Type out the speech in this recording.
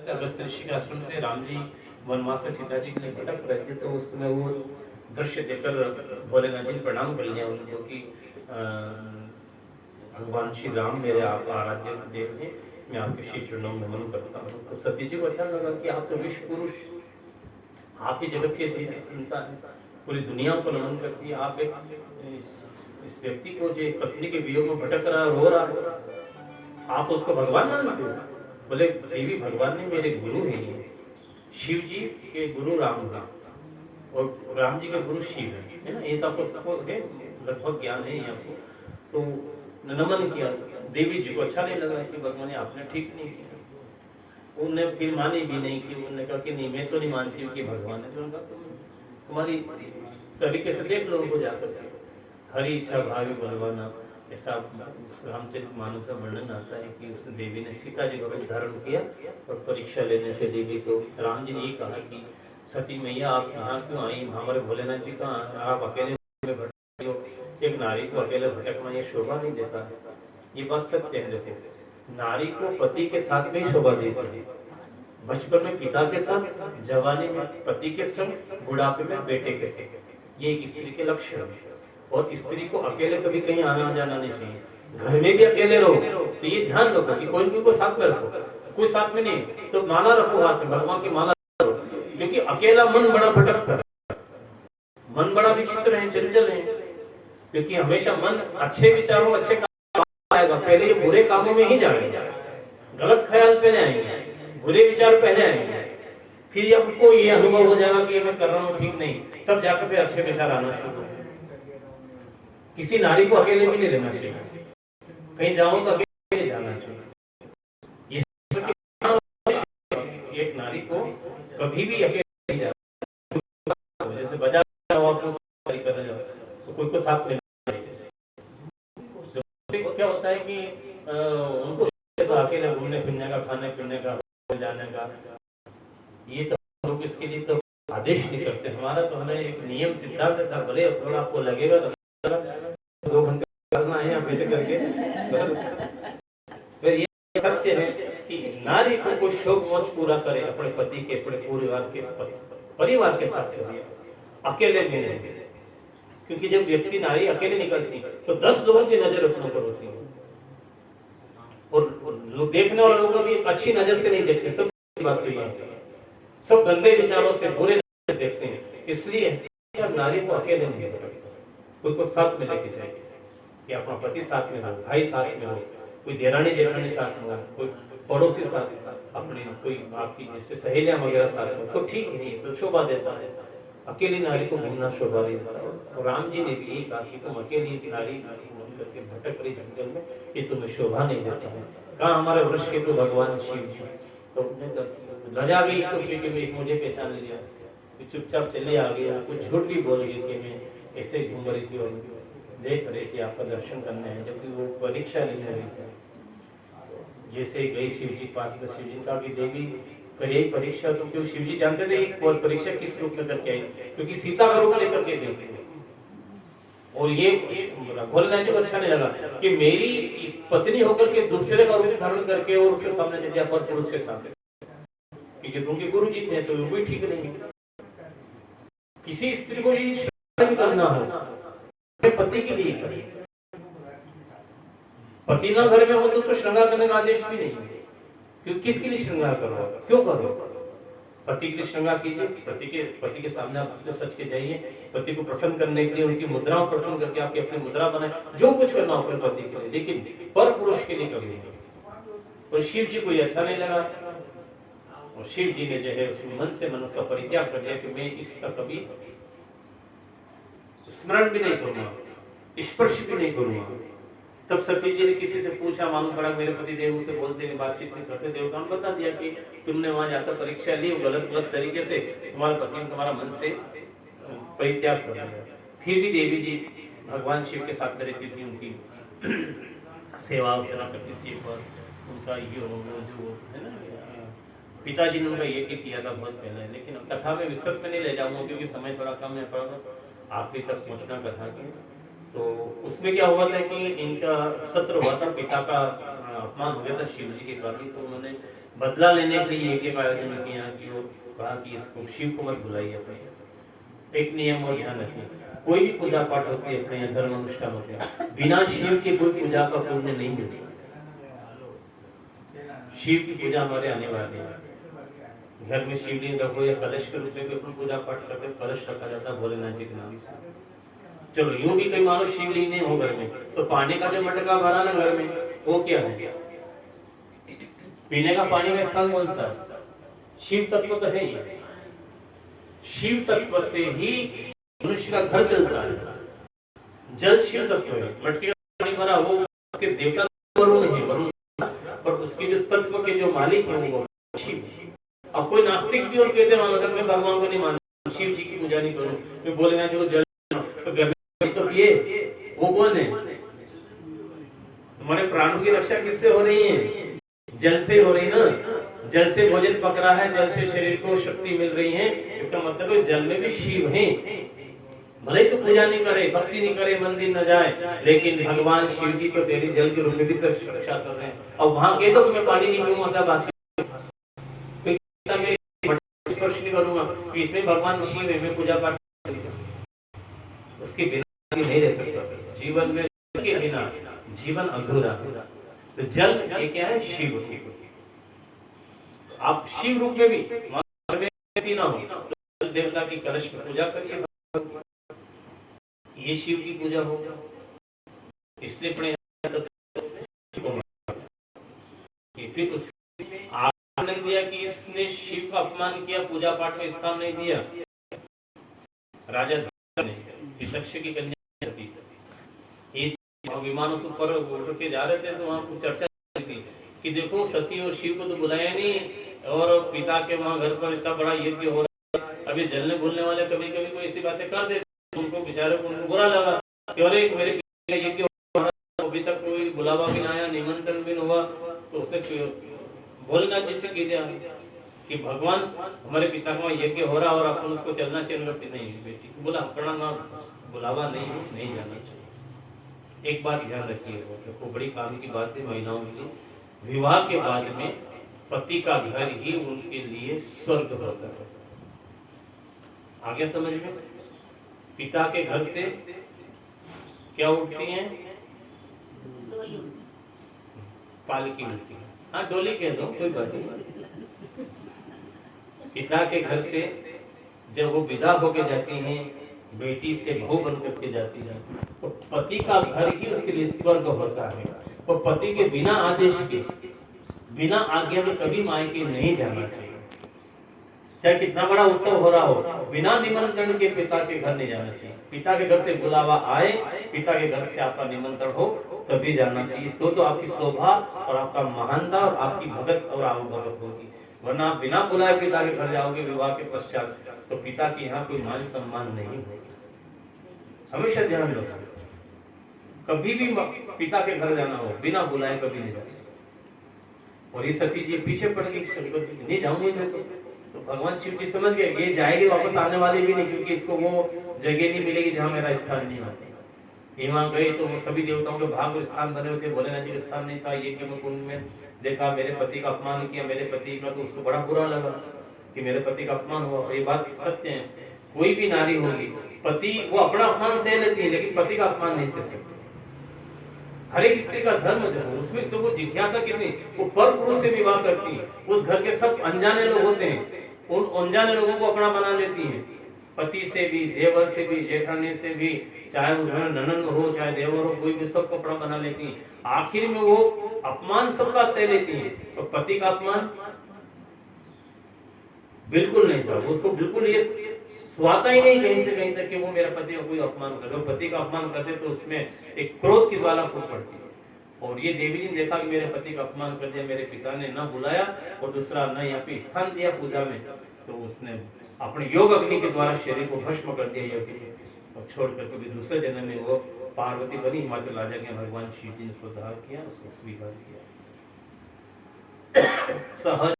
अगस्त ऋषि के आश्रम से राम जी वनवास में सीता जी के लिए भटक रहे थे, तो उसमें वो दृश्य देखकर भोलेनाथ जी ने प्रणाम कर लिया उनको कि भगवान श्री राम मेरे आप आराध्य देव हैं, मैं आपके श्री चरणों में नमन करता हूँ। तो सती जी को अच्छा लगा कि आप तो विश्व पुरुष, आप ही जगत के चिंता है, पूरी दुनिया को नमन करती है। आप एक इस व्यक्ति को जो पत्नी के वियोग में भटक रहा रो रहा, आप उसको भगवान मानते हो? बोले देवी भगवान ने मेरे गुरु हैं, ये शिव जी के गुरु राम हैं और राम जी के गुरु शिव है ना, ये तो आपको सबको है, लगभग ज्ञान है आपको। तो नमन किया, देवी जी को अच्छा नहीं लगा कि भगवान ने आपने ठीक नहीं किया। उन्होंने फिर मानी भी नहीं, कि उन्होंने कहा कि नहीं मैं तो नहीं मानती हूँ कि भगवान है। तो उन्होंने कहा तुम्हारी तरीके से देख लो उनको जाकर के, हरी इच्छा भावी बलवाना, ऐसा रामचरित मानस का वर्णन आता है कि उसने देवी ने सीता जी को धारण किया और परीक्षा लेने से देवी तो राम जी ने ये कहा कि सती मैया आप यहाँ क्यों आई, हमारे भोलेनाथ जी कहाँ, आप अकेले में भटके हो, एक नारी को अकेले भटकना ये शोभा नहीं देता। ये बात सत्य है। देखो नारी को पति के साथ में शोभा देती है, बचपन में पिता के साथ, जवानी में पति के संग, बुढ़ापे में बेटे के संग, ये एक स्त्री के लक्षण है। और स्त्री को अकेले कभी कहीं आना जाना नहीं चाहिए, घर में भी अकेले रहो तो ये ध्यान रखो कि कोई को साथ में रखो, कोई साथ में नहीं तो माला रखो हाथ में, भगवान की माला रखो, क्योंकि अकेला मन बड़ा भटकता है, मन बड़ा विचित्र है, चंचल है, क्योंकि हमेशा मन अच्छे विचारों अच्छे काम आएगा, पहले ये बुरे कामों में ही जाएगा, गलत ख्याल पहले आएंगे, बुरे विचार पहले आएंगे, फिर आपको ये अनुभव हो जाएगा कि मैं कर रहा हूँ ठीक नहीं, तब जाकर फिर अच्छे विचार आना शुरू हो। किसी नारी को अकेले भी नहीं रहना चाहिए, कहीं जाओ तो अकेले जाना चाहिए। एक नारी को कभी भी अकेले नहीं जाना, जैसे बाजार जाओ आप लोग करने जाओ तो कोई को साथ में तो क्या होता है कि उनको तो अकेले घूमने फिरने का, खाने पीने का, जाने का, ये तो लोग इसके लिए तो आदेश नहीं करते। हमारा तो हमें एक नियम सिद्धांत है सर, भले थोड़ा आपको लगेगा तो 2 घंटे करना है या बैठे करके, फिर ये सत्य है कि नारी को कोई शौक मौज पूरा करे अपने पति के, अपने परिवार के साथ करिए, अकेले भी नहीं। क्योंकि जब व्यक्ति नारी अकेले निकलती तो 10 लोगों की नजर अपनों पर होती है, और लोग देखने वाले लोग भी अच्छी नजर से नहीं देखते। सबसे बात तो ये है, सब गंदे विचारों से, बुरे नजर से देखते हैं। इसलिए जब नारी को अकेले नहीं रखते, कोई को साथ में लेके जाए, कि अपना पति साथ में हो, भाई साथ में हो, कोई देरानी जेठानी साथ में हो, कोई पड़ोसी साथ, अपने कोई आपकी जैसे सहेलियां वगैरह साथ हो, तो ठीक है, तो शोभा देता है। अकेली नारी को घूमना शोभा नहीं देता। और राम जी ने भी कहा कि तुम अकेली नारी घूम करके भटक रही जंगल में, ये तुम्हें शोभा नहीं देता है। कहा हमारे वृक्ष के तो भगवान शिव जी, तो लजा गई तो मुझे पहचान लिया, चुपचाप चले आ गया, कुछ झूठ भी बोल गई कि मैं ऐसे घूम रही थी और देख रही थी आपका दर्शन करने हैं, जबकि वो परीक्षा लेने रही थी। जैसे गई शिव जी पास में, शिव जी का भी देवी पर यही परीक्षा, तो क्यों शिव जी जानते थे और परीक्षा किस रूप में करके आई, क्योंकि सीता का रूप लेकर के गई थी। और ये भोलेनाथ जी को अच्छा नहीं लगा कि मेरी पत्नी होकर के दूसरे का रूप धारण करके और उसके सामने चल गया पर पुरुष के सामने, क्योंकि तुमके गुरु जी थे, तो वो भी ठीक नहीं। किसी स्त्री को ये श्रृंगार करना हो पति के लिए करिए, पति ना घर में हो तो उसको श्रृंगार करने का आदेश भी नहीं है। क्यों, किसके लिए श्रृंगार करो, क्यों करो? पति के लिए श्रृंगार कीजिए, पति के सामने आप तो सच के जाइए, पति को प्रसन्न करने के लिए उनकी मुद्राओं प्रसन्न करके आपकी अपनी मुद्रा बनाए, जो कुछ करना हो अपने पति के लिए, लेकिन पर पुरुष के लिए कभी नहीं। और शिव जी को ये अच्छा नहीं लगा, और शिव जी ने जो है उसमें मन से मन उसका परित्याग कर दिया कि मैं इसका कभी स्मरण भी नहीं करूंगा, स्पर्श भी नहीं करूंगा। तब सती जी ने किसी से पूछा, मालूम पड़ा मेरे पति देव से बोलते नहीं, बातचीत नहीं करते, देवताओं ने बता दिया कि तुमने वहां जाकर परीक्षा ली, गलत तरीके से तुम्हारे पति ने तुम्हारा मन से परित्याग कर दिया। फिर भी देवी जी भगवान शिव के साथ रहती थी, उनकी सेवा अर्चना करती थी, और उनका ये जो है ना, पिताजी ने उनका यज्ञ किया था बहुत पहले, लेकिन कथा में विस्तृत में नहीं ले जाऊंगा क्योंकि समय थोड़ा कम है, पर आखिरी तक पहुंचना कथा के। तो उसमें क्या हुआ था कि इनका सत्र हुआ था, पिता का अपमान हो गया था शिव जी के कारण, तो उन्होंने बदला लेने के लिए एक आयोजन किया कि वो कहा कि इसको शिव को मत बुलाइए अपने। एक नियम और ध्यान रखिए, कोई भी पूजा पाठ होती है अपने यहाँ धर्म अनुष्ठान होते हैं, बिना शिव के कोई पूजा का पुण्य नहीं मिलता। शिव की पूजा हमारे अनिवार्य है। घर में शिवलिंग रखो या कलश के रूप में भी अपन पूजा पाठ करते, कलश रखा जाता है भोलेनाथ जी के नाम से। चलो यूं भी कई मानो शिवलिंग नहीं हो घर में, तो पानी का जो मटका भरा ना घर में, वो क्या है? पीने का पानी का स्थान कौन सा है? शिव तत्व तो है ही। शिव तत्व से ही मनुष्य का घर चलता है। जल शिव तत्व है, मटके का पानी भरा वो उसके देवता वरुण है, वरुण, पर उसके जो तत्व के जो मालिक है वो शिव। अब कोई नास्तिक भी और कहते मानो सर मैं भगवान को नहीं मानता, शिव जी की पूजा नहीं करूं, मैं बोलेगा जो जल तो गर्मी तो पिए, वो कौन है? तुम्हारे प्राणों की रक्षा किससे हो रही है? जल से हो रही ना। जल से भोजन पक रहा है, जल से शरीर को शक्ति मिल रही है, इसका मतलब है जल में भी शिव है। भले तो पूजा नहीं करे, भक्ति नहीं करे, मंदिर न जाए, लेकिन भगवान शिव जी तो तेरी जल के रूप में भी रक्षा कर रहे हैं। और वहां कह दो कि मैं पानी नहीं पीऊंगा, सब आज स्पर्श नहीं करूंगा, इसमें भगवान शिव है, मैं पूजा पाठ उसके बिना नहीं रह सकता। जीवन में के बिना जीवन अधूरा। तो जल ये क्या है? शिव। आप शिव रूप में भी ना हो तो देवता की कलश में पूजा करिए, ये शिव की पूजा हो। इसलिए अपने फिर उसने आपने दिया कि इसने शिव का अपमान किया, पूजा पाठ में स्थान नहीं दिया। राजा ने दक्ष की कन्या थी, विमानों से ऊपर उड़ के जा रहे थे तो वहां कुछ चर्चा थी कि देखो सती और शिव को तो बुलाया नहीं, और पिता के वहां घर पर इतना बड़ा यज्ञ हो रहा है। अभी जलने भूलने वाले कभी कभी कोई ऐसी बातें कर देते, उनको बेचारे को उनको बुरा लगा कि अरे मेरे पिता का यज्ञ हो रहा है, अभी तक कोई बुलावा भी ना आया, निमंत्रण भी नहीं हुआ। तो उसने भोलेनाथ जी से कह दिया कि भगवान हमारे पिता का यज्ञ हो रहा और अपन उसको चलना चाहिए। नहीं बेटी बोला अपना ना बुलावा नहीं जाना चाहिए। एक बात ध्यान रखिए, देखो बड़ी काम की बात है महिलाओं के लिए, विवाह के बाद में पति का घर ही उनके लिए स्वर्ग होता है। आगे समझ में? पिता के घर से क्या उठती हैं? पालकी उठती है, हाँ डोली कह दो कोई बात नहीं। पिता के घर से जब वो विदा होके जाती हैं, बेटी से बहू बनकर के जाती है, तो पति का घर ही उसके लिए स्वर्ग होता है। तो पति के बिना आदेश के, बिना आज्ञा के कभी मायके नहीं जाना चाहिए। चाहे कितना बड़ा उत्सव हो रहा हो, बिना निमंत्रण के पिता के घर नहीं जाना चाहिए। पिता के घर से बुलावा आए, पिता के घर से आपका निमंत्रण हो तभी जाना चाहिए। तो आपकी शोभा और आपका महानता और आपकी भगत और आवभगत होगी। वरना आप बिना बुलाए पिता के घर जाओगे विवाह के पश्चात, तो पिता की यहाँ कोई मान सम्मान नहीं होगा। हमेशा ध्यान रखो, कभी भी पिता के घर जाना हो बिना बुलाए कभी नहीं जाना। और ये सती जी पीछे पड़ गई, शंकर जी नहीं जाऊंगी मैं तो भगवान शिव जी समझ गए ये जाएगी वापस आने वाली भी नहीं, क्योंकि इसको वो जगह नहीं मिलेगी जहाँ मेरा स्थान नहीं आता। वहां गए तो वो सभी देवताओं के भाग और स्थान बने हुए थे, भोलेनाथ जी का स्थान नहीं था। ये मैं कुंड में देखा, मेरे पति का अपमान किया मेरे पति का, तो उसको बड़ा बुरा लगा कि मेरे पति का अपमान हुआ। और ये बात सत्य है, कोई भी नारी होगी, पति वो अपना अपमान सह लेती है लेकिन पति का अपमान नहीं सह सकती। हर एक स्त्री का धर्म जो है उसमें तो वो जिज्ञासा कितनी, वो पर पुरुष से विवाह करती है। उस घर के सब अनजाने लोग होते हैं, उन अनजाने लोगों को अपना बना लेती है, पति से भी, देवर से भी, जेठानी से भी, चाहे वो ननन हो चाहे देवर हो, कोई भी सबको अपना बना लेती है। आखिर में वो अपमान सबका सह लेती है, तो पति का अपमान बिल्कुल नहीं चाहिए उसको, बिल्कुल ये स्वाता ही नहीं कहीं से कहीं तक कि वो मेरा पति का कोई अपमान करे। पति का अपमान करते तो उसमें एक क्रोध की ज्वाला फूट पड़ती है। और ये देवी जी ने देखा कि मेरे पति का अपमान कर दिया, मेरे पिता ने ना बुलाया और दूसरा न यहाँ पे स्थान दिया पूजा में, तो उसने अपने योग अग्नि के द्वारा शरीर को भस्म कर दिया योगी और छोड़कर कभी दूसरे जन्म में वो पार्वती बनी, हिमाचल राजा के भगवान शिव जी ने उसको दाह किया, उसको स्वीकार किया। सहज